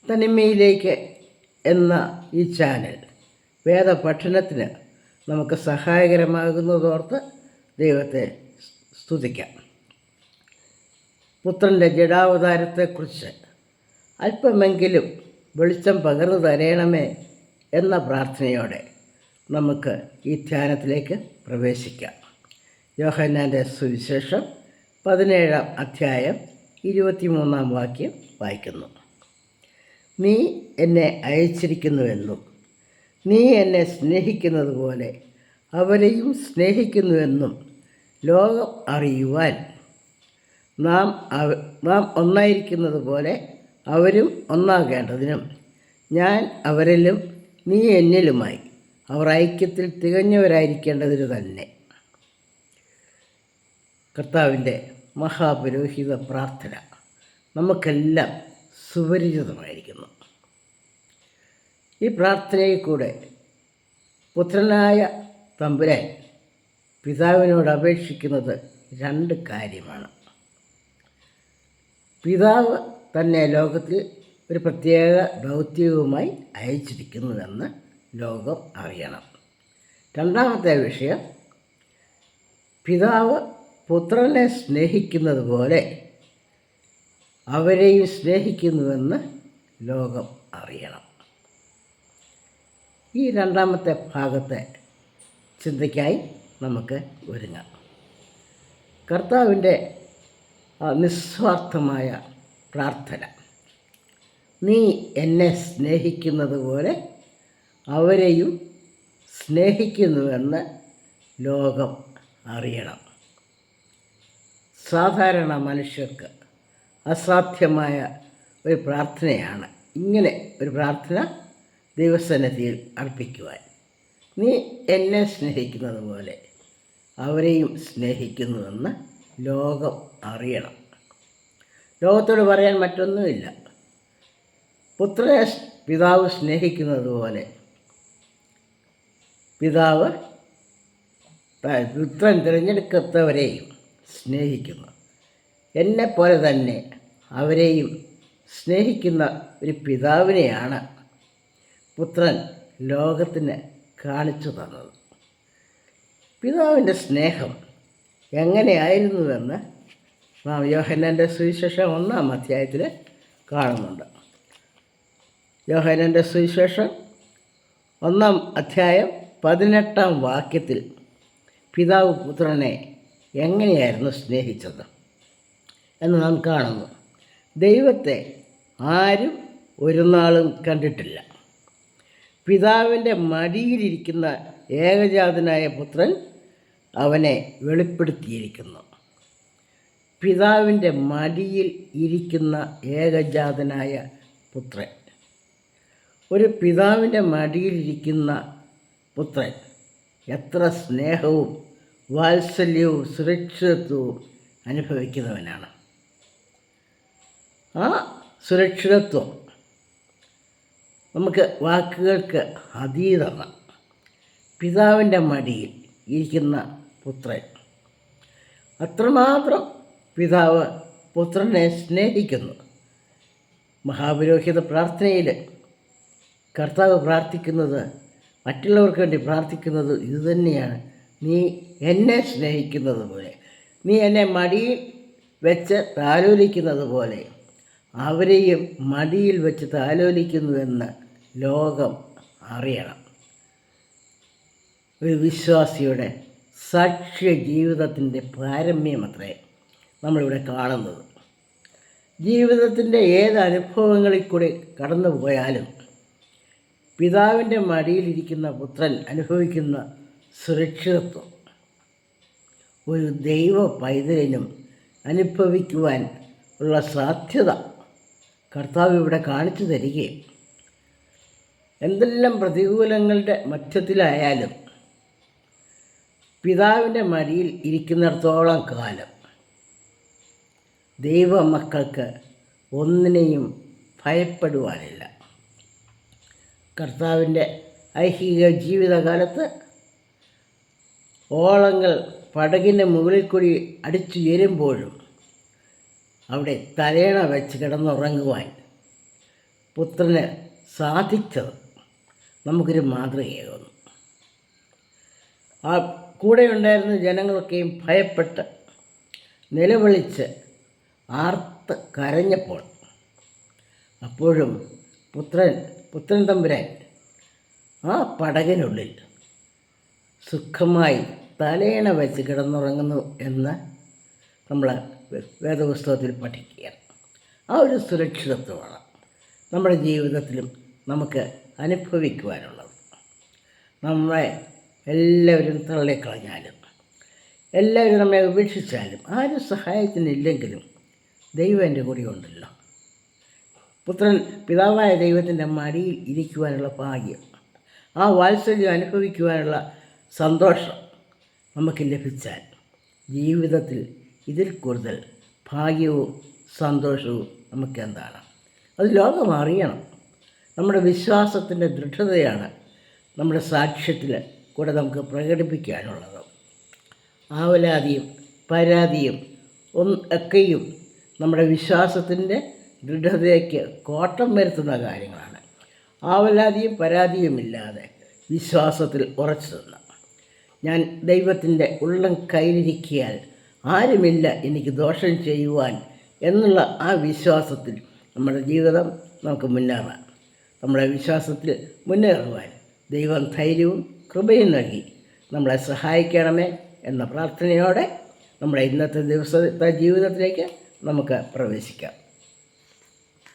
തനിമയിലേക്ക് എന്ന ഈ ചാനൽ വേദപഠനത്തിന് നമുക്ക് സഹായകരമാകുന്നതോർത്ത് ദൈവത്തെ സ്തുതിക്കാം. പുത്രൻ്റെ ജഡാവതാരത്തെക്കുറിച്ച് അല്പമെങ്കിലും വെളിച്ചം പകർന്നു തരയണമേ എന്ന പ്രാർത്ഥനയോടെ നമുക്ക് ഈ ധ്യാനത്തിലേക്ക് പ്രവേശിക്കാം. യോഹന്നാൻ്റെ സുവിശേഷം 17-ാം അധ്യായം 23-ാം വാക്യം വായിക്കുന്നു. നീ എന്നെ അയച്ചിരിക്കുന്നുവെന്നും നീ എന്നെ സ്നേഹിക്കുന്നത് പോലെ അവരെയും സ്നേഹിക്കുന്നുവെന്നും ലോകം അറിയുവാൻ നാം ഒന്നായിരിക്കുന്നത് പോലെ അവരും ഒന്നാകേണ്ടതിനും ഞാൻ അവരിലും നീ എന്നിലുമായി അവർ ഐക്യത്തിൽ തികഞ്ഞവരായിരിക്കേണ്ടതിന് തന്നെ. കർത്താവിൻ്റെ മഹാപുരോഹിത പ്രാർത്ഥന നമുക്കെല്ലാം സുപരിചിതമായിരിക്കുന്നു. ഈ പ്രാർത്ഥനയിൽ കൂടെ പുത്രനായ തമ്പുരാൻ പിതാവിനോട് അപേക്ഷിക്കുന്നത് രണ്ട് കാര്യമാണ്. പിതാവ് തന്നെ ലോകത്തിൽ ഒരു പ്രത്യേക ദൗത്യവുമായി അയച്ചിരിക്കുന്നുവെന്ന് ലോകം അറിയണം. രണ്ടാമത്തെ വിഷയം, പിതാവ് പുത്രനെ സ്നേഹിക്കുന്നത് പോലെ അവരെയും സ്നേഹിക്കുന്നുവെന്ന് ലോകം അറിയണം. ഈ രണ്ടാമത്തെ ഭാഗത്തെ ചിന്തയ്ക്കായി നമുക്ക് ഒരുങ്ങാം. കർത്താവിൻ്റെ നിസ്വാർത്ഥമായ പ്രാർത്ഥന, നീ എന്നെ സ്നേഹിക്കുന്നത് പോലെ അവരെയും സ്നേഹിക്കുന്നുവെന്ന് ലോകം അറിയണം. സാധാരണ മനുഷ്യർക്ക് അസാധ്യമായ ഒരു പ്രാർത്ഥനയാണ് ഇങ്ങനെ ഒരു പ്രാർത്ഥന ദൈവസന്നിധിയിൽ അർപ്പിക്കുവാൻ. നീ എന്നെ സ്നേഹിക്കുന്നത് പോലെ അവരെയും സ്നേഹിക്കുന്നുവെന്ന് ലോകം അറിയണം. ലോകത്തോട് പറയാൻ മറ്റൊന്നുമില്ല. പുത്രനെ പിതാവ് സ്നേഹിക്കുന്നത് പോലെ പുത്രൻ തിരഞ്ഞെടുക്കത്തവരെയും സ്നേഹിക്കുന്നു. എന്നെപ്പോലെ തന്നെ അവരെയും സ്നേഹിക്കുന്ന ഒരു പിതാവിനെയാണ് പുത്രൻ ലോകത്തിന് കാണിച്ചു തന്നത്. പിതാവിൻ്റെ സ്നേഹം എങ്ങനെയായിരുന്നുവെന്ന് നാം യോഹന്നാൻ്റെ സുവിശേഷം 1-ാം അധ്യായത്തിൽ കാണുന്നുണ്ട്. യോഹന്നാൻ്റെ സുവിശേഷം 1-ാം അധ്യായം 18-ാം വാക്യത്തിൽ പിതാവ് പുത്രനെ എങ്ങനെയായിരുന്നു സ്നേഹിച്ചത് എന്ന് നാം കാണുന്നു. ദൈവത്തെ ആരും ഒരു നാളും കണ്ടിട്ടില്ല. പിതാവിൻ്റെ മടിയിലിരിക്കുന്ന ഏകജാതനായ പുത്രൻ അവനെ വെളിപ്പെടുത്തിയിരിക്കുന്നു. പിതാവിൻ്റെ മടിയിൽ ഇരിക്കുന്ന ഏകജാതനായ പുത്രൻ, ഒരു പിതാവിൻ്റെ മടിയിലിരിക്കുന്ന പുത്രൻ എത്ര സ്നേഹവും വാത്സല്യവും സുരക്ഷിതത്വവും അനുഭവിക്കുന്നവനാണ്. ആ സുരക്ഷിതത്വം നമുക്ക് വാക്കുകൾക്ക് അതീതമാണ്. പിതാവിൻ്റെ മടിയിൽ ഇരിക്കുന്ന പുത്രൻ, അത്രമാത്രം പിതാവ് പുത്രനെ സ്നേഹിക്കുന്നു. മഹാപുരോഹിത പ്രാർത്ഥനയിൽ കർത്താവ് പ്രാർത്ഥിക്കുന്നത്, മറ്റുള്ളവർക്ക് വേണ്ടി പ്രാർത്ഥിക്കുന്നത് ഇതുതന്നെയാണ്. നീ എന്നെ സ്നേഹിക്കുന്നത് പോലെ, നീ എന്നെ മടിയിൽ വെച്ച് താലോലിക്കുന്നത് പോലെ അവരെയും മടിയിൽ വെച്ച് താലോലിക്കുന്നുവെന്ന് ലോകം അറിയണം. ഒരു വിശ്വാസിയുടെ സാക്ഷ്യ ജീവിതത്തിൻ്റെ പാരമ്യമത്രേ നമ്മളിവിടെ കാണുന്നത്. ജീവിതത്തിൻ്റെ ഏത് അനുഭവങ്ങളിൽ കൂടി കടന്നു പോയാലും പിതാവിൻ്റെ മടിയിലിരിക്കുന്ന പുത്രൻ അനുഭവിക്കുന്ന സുരക്ഷിതത്വം ഒരു ദൈവ പൈതലിനും അനുഭവിക്കുവാൻ ഉള്ള സാധ്യത കർത്താവ് ഇവിടെ കാണിച്ചു തരികയും, എന്തെല്ലാം പ്രതികൂലങ്ങളുടെ മധ്യത്തിലായാലും പിതാവിൻ്റെ മടിയിൽ ഇരിക്കുന്നിടത്തോളം കാലം ദൈവമക്കൾക്ക് ഒന്നിനെയും ഭയപ്പെടുവാനില്ല. കർത്താവിൻ്റെ ഐഹിക ജീവിതകാലത്ത് ഓളങ്ങൾ പടകിൻ്റെ മുകളിൽ കൂടി അടിച്ചുയരുമ്പോഴും അവിടെ തലേണ വെച്ച് കിടന്നുറങ്ങുവാൻ പുത്രന് സാധിച്ചത് നമുക്കൊരു മാതൃകയാകുന്നു. ആ കൂടെ ഉണ്ടായിരുന്ന ജനങ്ങളൊക്കെയും ഭയപ്പെട്ട് നിലവിളിച്ച് ആർത്ത് കരഞ്ഞപ്പോൾ അപ്പോഴും പുത്രൻ തമ്പുരാൻ ആ പടകിനുള്ളിൽ സുഖമായി തലയണ വെച്ച് കിടന്നുറങ്ങുന്നു എന്ന് നമ്മൾ വേദപുസ്തകത്തിൽ പഠിക്കുകയാണ്. ആ ഒരു സുരക്ഷിതത്വമാണ് നമ്മുടെ ജീവിതത്തിലും നമുക്ക് അനുഭവിക്കുവാനുള്ളത്. നമ്മളെ എല്ലാവരും തള്ളിക്കളഞ്ഞാലും, എല്ലാവരും നമ്മെ ഉപേക്ഷിച്ചാലും, ആരും സഹായത്തിനില്ലെങ്കിലും ദൈവം എൻ്റെ കൂടെ ഉണ്ടല്ലോ. പിതാവായ ദൈവത്തിൻ്റെ മടിയിൽ ഇരിക്കുവാനുള്ള ഭാഗ്യം, ആ വാത്സല്യം അനുഭവിക്കുവാനുള്ള സന്തോഷം നമുക്ക് ലഭിച്ചാൽ ജീവിതത്തിൽ ഇതിൽ കൂടുതൽ ഭാഗ്യവും സന്തോഷവും നമുക്കെന്താണ്? അത് ലോകം അറിയണം. നമ്മുടെ വിശ്വാസത്തിൻ്റെ ദൃഢതയാണ് നമ്മുടെ സാക്ഷ്യത്തിൽ കൂടെ നമുക്ക് പ്രകടിപ്പിക്കാനുള്ളത്. ആവലാതിയും പരാതിയും ഒക്കെയും നമ്മുടെ വിശ്വാസത്തിൻ്റെ ദൃഢതയ്ക്ക് കോട്ടം വരുത്തുന്ന കാര്യങ്ങളാണ്. ആവലാതിയും പരാതിയുമില്ലാതെ വിശ്വാസത്തിൽ ഉറച്ചു നിന്ന ഞാൻ ദൈവത്തിൻ്റെ ഉള്ളം കയ്യിലിരിക്കിയാൽ ആരുമില്ല എനിക്ക് ദോഷം ചെയ്യുവാൻ എന്നുള്ള ആ വിശ്വാസത്തിൽ നമ്മുടെ ജീവിതം നമുക്ക് മുന്നേറാം. നമ്മുടെ വിശ്വാസത്തിൽ മുന്നേറുവാൻ ദൈവം ധൈര്യവും കൃപയും നൽകി നമ്മളെ സഹായിക്കണമേ എന്ന പ്രാർത്ഥനയോടെ നമ്മുടെ ഇന്നത്തെ ദിവസത്തെ ജീവിതത്തിലേക്ക് നമുക്ക് പ്രവേശിക്കാം.